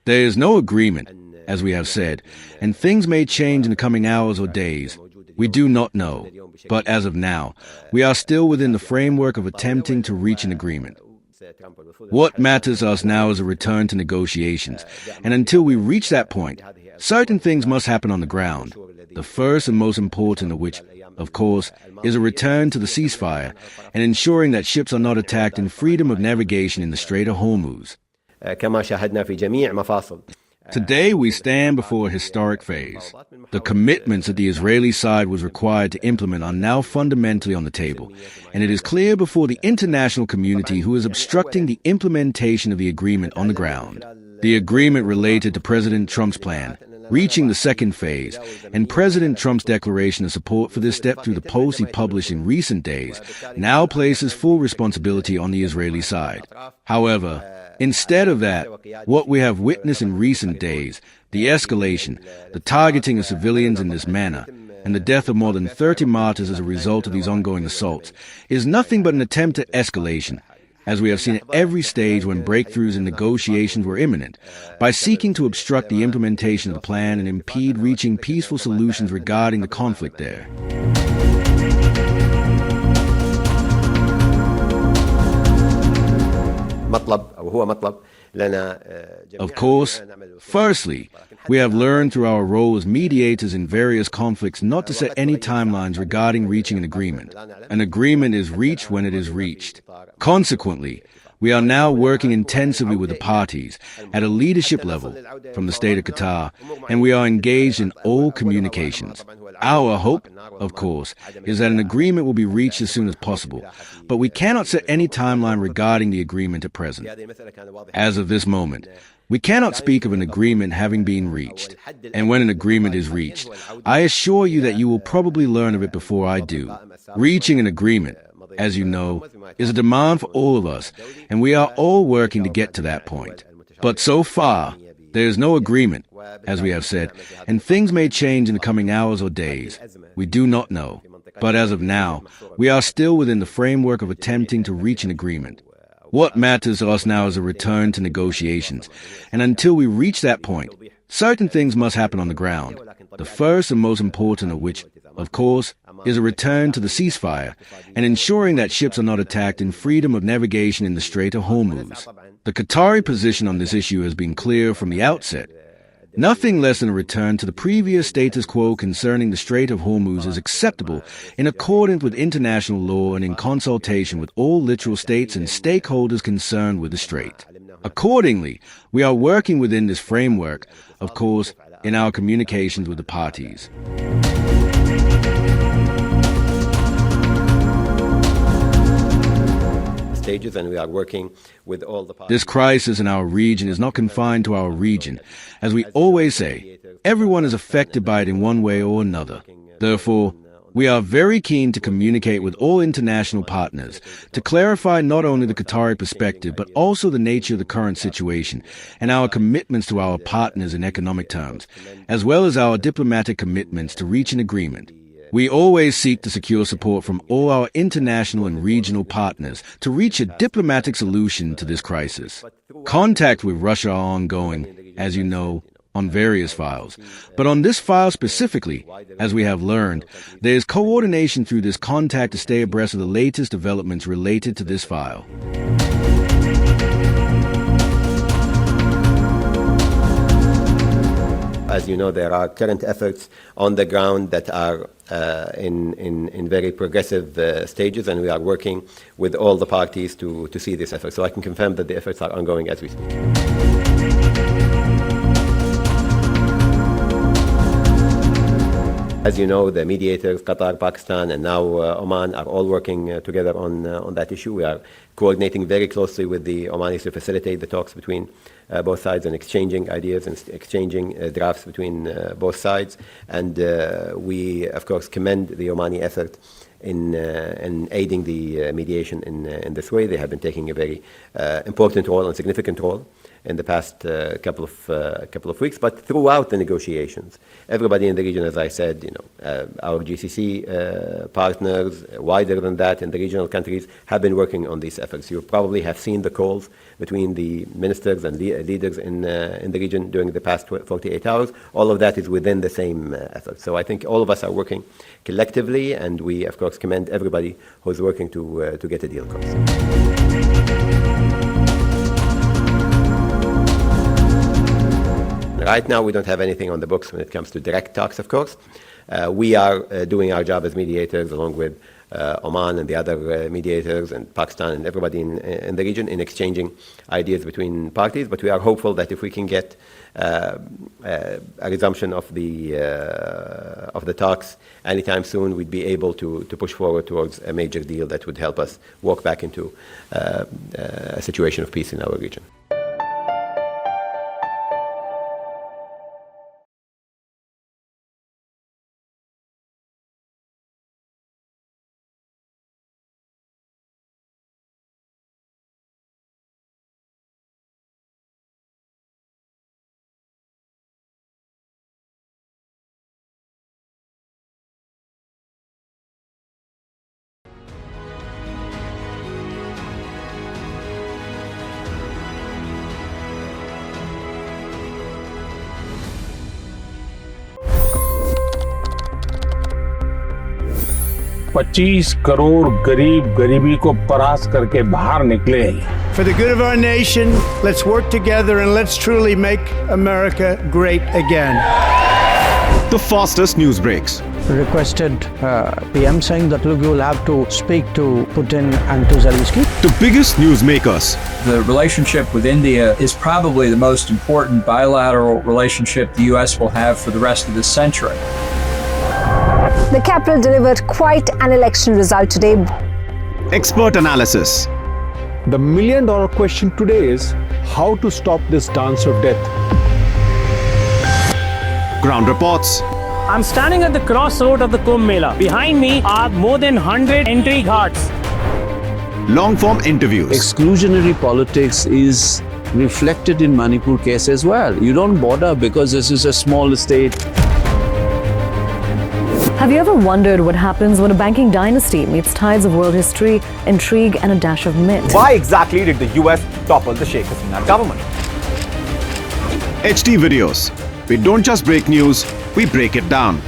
There is no agreement, as we have said, and things may change in the coming hours or days. We do not know. But as of now, we are still within the framework of attempting to reach an agreement. What matters to us now is a return to negotiations, and until we reach that point, certain things must happen on the ground, the first and most important of which, of course, is a return to the ceasefire and ensuring that ships are not attacked in freedom of navigation in the Strait of Hormuz. Today we stand before a historic phase. The commitments that the Israeli side was required to implement are now fundamentally on the table, and it is clear before the international community who is obstructing the implementation of the agreement on the ground. The agreement related to President Trump's plan, reaching the second phase, and President Trump's declaration of support for this step through the post he published in recent days, now places full responsibility on the Israeli side. However, instead of that, what we have witnessed in recent days, the escalation, the targeting of civilians in this manner, and the death of more than 30 martyrs as a result of these ongoing assaults, is nothing but an attempt at escalation, as we have seen at every stage when breakthroughs in negotiations were imminent, by seeking to obstruct the implementation of the plan and impede reaching peaceful solutions regarding the conflict there. Of course, firstly, we have learned through our role as mediators in various conflicts not to set any timelines regarding reaching an agreement. An agreement is reached when it is reached. Consequently, we are now working intensively with the parties at a leadership level from the state of Qatar, and we are engaged in all communications. Our hope, of course, is that an agreement will be reached as soon as possible, but we cannot set any timeline regarding the agreement at present. As of this moment, we cannot speak of an agreement having been reached. And when an agreement is reached, I assure you that you will probably learn of it before I do. Reaching an agreement, as you know, is a demand for all of us, and we are all working to get to that point. But so far, there is no agreement, as we have said, and things may change in the coming hours or days. We do not know. But as of now, we are still within the framework of attempting to reach an agreement. What matters to us now is a return to negotiations, and until we reach that point, certain things must happen on the ground, the first and most important of which, of course, is a return to the ceasefire and ensuring that ships are not attacked in freedom of navigation in the Strait of Hormuz. The Qatari position on this issue has been clear from the outset. Nothing less than a return to the previous status quo concerning the Strait of Hormuz is acceptable in accordance with international law and in consultation with all littoral states and stakeholders concerned with the strait. Accordingly, we are working within this framework, of course, in our communications with the parties. And we are working with all the parties. This crisis in our region is not confined to our region. As we always say, everyone is affected by it in one way or another. Therefore, we are very keen to communicate with all international partners to clarify not only the Qatari perspective, but also the nature of the current situation and our commitments to our partners in economic terms, as well as our diplomatic commitments to reach an agreement. We always seek to secure support from all our international and regional partners to reach a diplomatic solution to this crisis. Contact with Russia are ongoing, as you know, on various files. But on this file specifically, as we have learned, there is coordination through this contact to stay abreast of the latest developments related to this file. As you know, there are current efforts on the ground that are in very progressive stages, and we are working with all the parties to see this effort. So I can confirm that the efforts are ongoing as we speak. As you know, the mediators, Qatar, Pakistan, and now Oman are all working together on that issue. We are coordinating very closely with the Omanis to facilitate the talks between both sides and exchanging ideas and exchanging drafts between both sides. And we, of course, commend the Omani effort in aiding the mediation in this way. They have been taking a very important role and significant role in the past couple of weeks, but throughout the negotiations, everybody in the region, as I said, our GCC partners, wider than that in the regional countries, have been working on these efforts. efforts. You probably have seen the calls between the ministers and leaders in the region during the past 48 hours. All of that is within the same effort. So I think all of us are working collectively, and we, of course, commend everybody who's working to get a deal across. Right now, we don't have anything on the books when it comes to direct talks, of course. We are doing our job as mediators along with Oman and the other mediators and Pakistan and everybody in the region in exchanging ideas between parties. But we are hopeful that if we can get a resumption of the talks anytime soon, we'd be able to push forward towards a major deal that would help us walk back into a situation of peace in our region. $25 crore गरीब गरीबी को परास्त करके बाहर निकले। For the good of our nation, let's work together and let's truly make America great again. The fastest news breaks. Requested PM saying that look, you will have to speak to Putin and to Zelensky. The biggest newsmakers. The relationship with India is probably the most important bilateral relationship the U.S. will have for the rest of this century. The capital delivered quite an election result today. Expert analysis. The million-dollar question today is how to stop this dance of death. Ground reports. I'm standing at the crossroad of the Kumbh Mela. Behind me are more than 100 entry ghats. Long-form interviews. Exclusionary politics is reflected in Manipur case as well. You don't bother because this is a small state. Have you ever wondered what happens when a banking dynasty meets tides of world history, intrigue, and a dash of myth? Why exactly did the US topple the Sheikh Hasina government? HD videos. We don't just break news, we break it down.